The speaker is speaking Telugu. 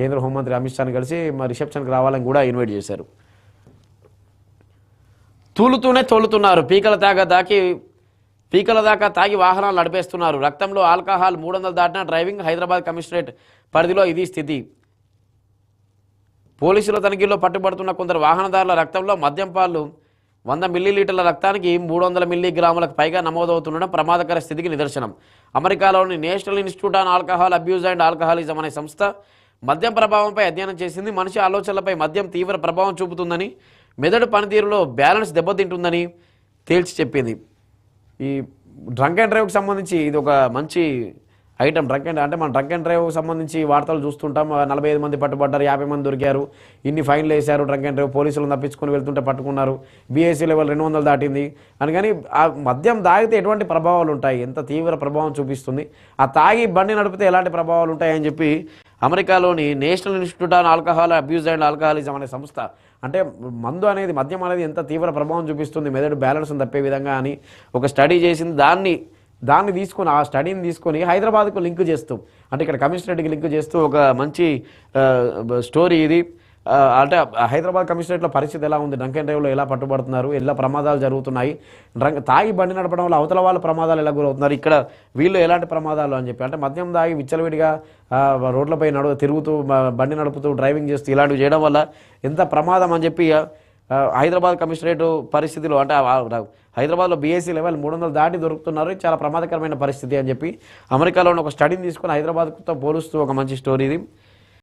కేంద్ర హోంమంత్రి అమిత్ షాని కలిసి రిసెప్షన్కి రావాలని కూడా ఇన్వైట్ చేశారు. తూలుతూనే తోలుతున్నారు, పీకల దాకా తాగి వాహనాలు నడిపేస్తున్నారు. రక్తంలో ఆల్కహాల్ 300 దాటిన డ్రైవింగ్. హైదరాబాద్ కమిషనరేట్ పరిధిలో ఇది స్థితి. పోలీసుల తనిఖీల్లో పట్టుబడుతున్న కొందరు వాహనదారుల రక్తంలో మద్యం పాలు 100 మిల్లీలీటర్ల రక్తానికి 300 మిల్లీగ్రాములకు పైగా నమోదవుతుండడం ప్రమాదకర స్థితికి నిదర్శనం. అమెరికాలోని national institute on alcohol abuse and alcoholism అనే సంస్థ మద్యం ప్రభావంపై అధ్యయనం చేసింది. మనిషి ఆలోచనలపై మద్యం తీవ్ర ప్రభావం చూపుతుందని, మెదడు పనితీరులో బ్యాలెన్స్ దెబ్బతింటుందని తేల్చి చెప్పింది. ఈ డ్రంక్ అండ్ డ్రైవ్కి సంబంధించి ఇది ఒక మంచి ఐటమ్. అంటే మనం డ్రంక్ అండ్ డ్రైవ్కి సంబంధించి వార్తలు చూస్తుంటాం. 45 మంది పట్టుబడ్డారు, 50 మంది దొరికారు, ఇన్ని ఫైన్లు వేశారు, డ్రంక్ అండ్ డ్రైవ్ పోలీసులను తప్పించుకొని వెళ్తుంటే పట్టుకున్నారు, BAC లెవెల్ 200 దాటింది అని. కానీ ఆ మద్యం తాగితే ఎటువంటి ప్రభావాలు ఉంటాయి, ఎంత తీవ్ర ప్రభావం చూపిస్తుంది, ఆ తాగి బండి నడిపితే ఎలాంటి ప్రభావాలు ఉంటాయని చెప్పి అమెరికాలోని national institute on alcohol abuse and alcoholism అనే సంస్థ, అంటే మద్యం అనేది ఎంత తీవ్ర ప్రభావం చూపిస్తుంది మెదడు బ్యాలెన్స్ తప్పే విధంగా అని ఒక స్టడీ చేసింది. దాన్ని తీసుకొని, ఆ స్టడీని తీసుకొని హైదరాబాద్కు లింక్ చేస్తూ, అంటే ఇక్కడ కమిషనరేట్కి లింక్ చేస్తూ ఒక మంచి స్టోరీ ఇది. అంటే హైదరాబాద్ కమిషనరేట్లో పరిస్థితి ఎలా ఉంది, డ్రంక్ అండ్ డ్రైవ్లో ఎలా పట్టుబడుతున్నారు, ఎలా ప్రమాదాలు జరుగుతున్నాయి, తాగి బండి నడపడం వల్ల అవతల వాళ్ళ ప్రమాదాలు ఎలా గురవుతున్నారు, ఇక్కడ వీళ్ళు ఎలాంటి ప్రమాదాలు అని చెప్పి. అంటే మద్యం తాగి విచ్చలవిడిగా రోడ్లపై తిరుగుతూ బండి నడుపుతూ డ్రైవింగ్ చేస్తూ ఇలాంటివి చేయడం వల్ల ఎంత ప్రమాదం అని చెప్పి హైదరాబాద్ కమిషనరేట్ పరిస్థితిలో, అంటే హైదరాబాద్లో BAC లెవెల్ 300 దాటి దొరుకుతున్నారు, చాలా ప్రమాదకరమైన పరిస్థితి అని చెప్పి అమెరికాలో ఒక స్టడీని తీసుకొని హైదరాబాద్తో పోలుస్తూ ఒక మంచి స్టోరీ ఇది.